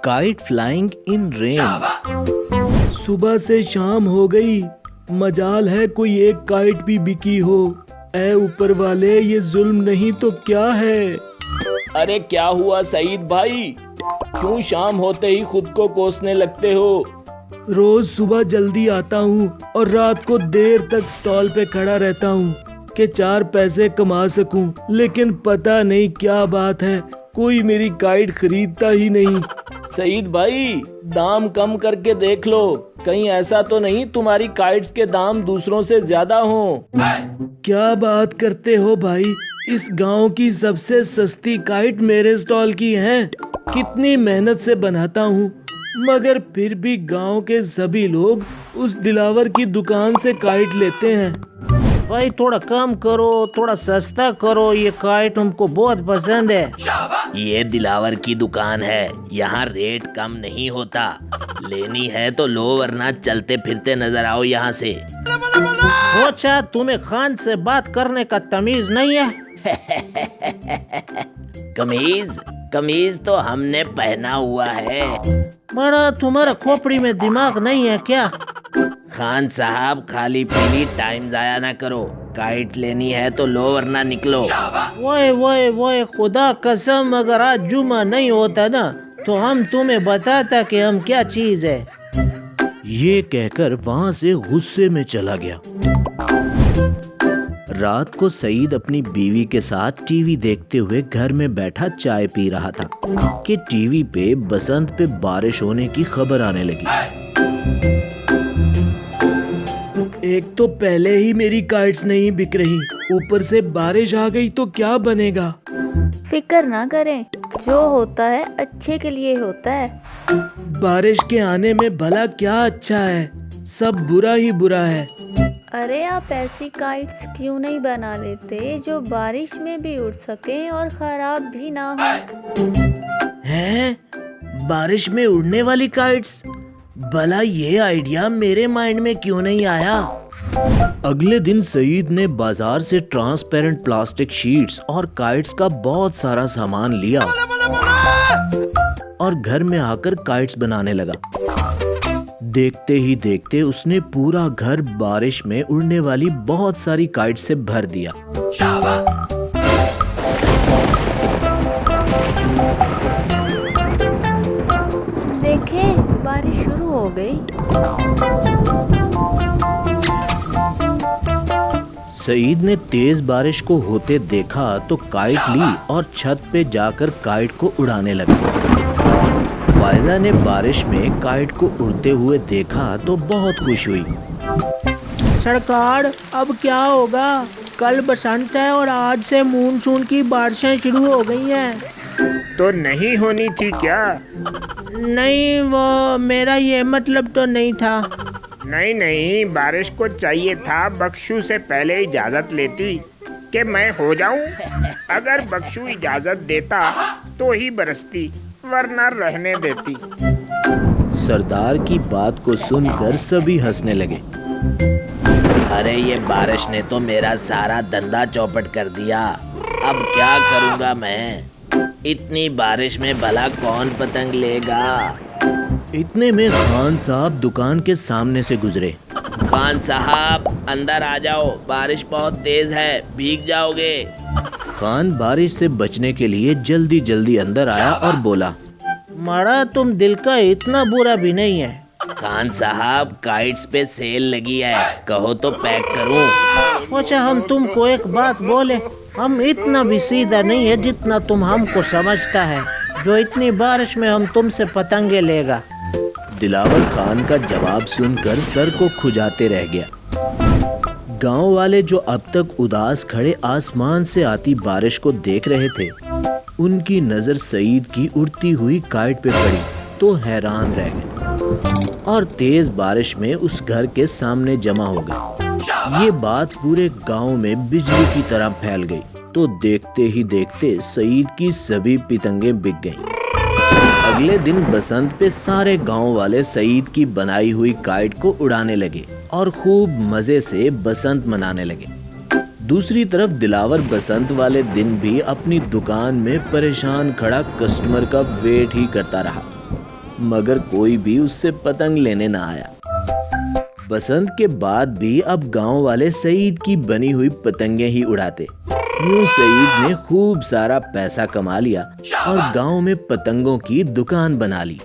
Kite flying in rain. सुबह से शाम हो गई, मजाल है कोई एक काइट भी बिकी हो। ऐ ऊपर वाले, ये जुल्म नहीं तो क्या है। अरे क्या हुआ सईद भाई, क्यों शाम होते ही खुद को कोसने लगते हो? रोज सुबह जल्दी आता हूँ और रात को देर तक स्टॉल पे खड़ा रहता हूँ कि 4 पैसे कमा सकूं, लेकिन पता नहीं क्या बात है, कोई मेरी काइट खरीदता ही नहीं। सईद भाई, दाम कम करके देख लो, कहीं ऐसा तो नहीं तुम्हारी काइट्स के दाम दूसरों से ज्यादा हों। क्या बात करते हो भाई, इस गांव की सबसे सस्ती काइट मेरे स्टॉल की है। कितनी मेहनत से बनाता हूँ, मगर फिर भी गांव के सभी लोग उस दिलावर की दुकान से काइट लेते हैं। भाई थोड़ा कम करो, थोड़ा सस्ता करो, ये काइट हमको बहुत पसंद है। ये दिलावर की दुकान है, यहाँ रेट कम नहीं होता। लेनी है तो लो, वरना चलते फिरते नजर आओ यहाँ से। अच्छा, तुम्हें खान से बात करने का तमीज नहीं है? कमीज तो हमने पहना हुआ है। बड़ा तुम्हारा खोपड़ी में दिमाग नहीं है क्या? खान साहब, खाली पीली टाइम जाया ना करो। काइट लेनी है तो लो, वरना निकलो। वो खुदा कसम, अगर आज जुमा नहीं होता ना तो हम तुम्हें बताता कि हम क्या चीज है। ये कहकर वहाँ से गुस्से में चला गया। रात को सईद अपनी बीवी के साथ टीवी देखते हुए घर में बैठा चाय पी रहा था कि टीवी पे बसंत पे बारिश होने की खबर आने लगी। एक तो पहले ही मेरी काइट्स नहीं बिक रही, ऊपर से बारिश आ गई तो क्या बनेगा। फिक्र ना करें, जो होता है अच्छे के लिए होता है। बारिश के आने में भला क्या अच्छा है, सब बुरा ही बुरा है। अरे आप ऐसी काइट्स क्यों नहीं बना लेते जो बारिश में भी उड़ सके और खराब भी ना हो। हैं? बारिश में उड़ने वाली काइट्स? भला ये आइडिया मेरे माइंड में क्यों नहीं आया। अगले दिन सईद ने बाजार से ट्रांसपेरेंट प्लास्टिक शीट्स और काइट्स का बहुत सारा सामान लिया और घर में आकर काइट्स बनाने लगा। देखते ही देखते उसने पूरा घर बारिश में उड़ने वाली बहुत सारी काइट से भर दिया। देखें, बारिश शुरू हो गई। सईद ने तेज बारिश को होते देखा तो काइट ली और छत पे जाकर काइट को उड़ाने लगा। फायजा ने बारिश में काइट को उड़ते हुए देखा तो बहुत खुश हुई। सरकार, अब क्या होगा? कल बसंत है और आज से मानसून की बारिशें शुरू हो गई हैं। तो नहीं होनी थी क्या? नहीं, वो मेरा ये मतलब तो नहीं था। नहीं, बारिश को चाहिए था बख्शू से पहले इजाजत लेती कि मैं हो जाऊं। अगर बख्शू इजाजत देता तो ही बरसती, वरना रहने देती। सरदार की बात को सुनकर सभी हंसने लगे। अरे ये बारिश ने तो मेरा सारा धंधा चौपट कर दिया। अब क्या करूँगा मैं? इतनी बारिश में भला कौन पतंग लेगा? इतने में खान साहब दुकान के सामने से गुजरे। खान साहब, अंदर आ जाओ, बारिश बहुत तेज है, भीग जाओगे। खान बारिश से बचने के लिए जल्दी जल्दी अंदर आया और बोला, मारा तुम दिल का इतना बुरा भी नहीं है। खान साहब, काइट्स पे सेल लगी है, कहो तो पैक करूं? अच्छा, हम तुमको एक बात बोले, हम इतना भी सीधा नहीं है जितना तुम हमको समझता है, जो इतनी बारिश में हम तुमसे पतंगे लेगा। दिलावर खान का जवाब सुनकर सर को खुजाते रह गया। गांव वाले जो अब तक उदास खड़े आसमान से आती बारिश को देख रहे थे, उनकी नजर सईद की उड़ती हुई काइट पे पड़ी तो हैरान रह गए और तेज बारिश में उस घर के सामने जमा हो गए। ये बात पूरे गांव में बिजली की तरह फैल गई तो देखते ही देखते सईद की सभी पतंगे बिक गईं। अगले दिन बसंत पे सारे गांव वाले सईद की बनाई हुई काइट को उड़ाने लगे और खूब मजे से बसंत मनाने लगे। दूसरी तरफ दिलावर बसंत वाले दिन भी अपनी दुकान में परेशान खड़ा कस्टमर का वेट ही करता रहा, मगर कोई भी उससे पतंग लेने ना आया। बसंत के बाद भी अब गांव वाले सईद की बनी हुई पतंगें ही उड़ाते। यूं सईद ने खूब सारा पैसा कमा लिया और गांव में पतंगों की दुकान बना ली।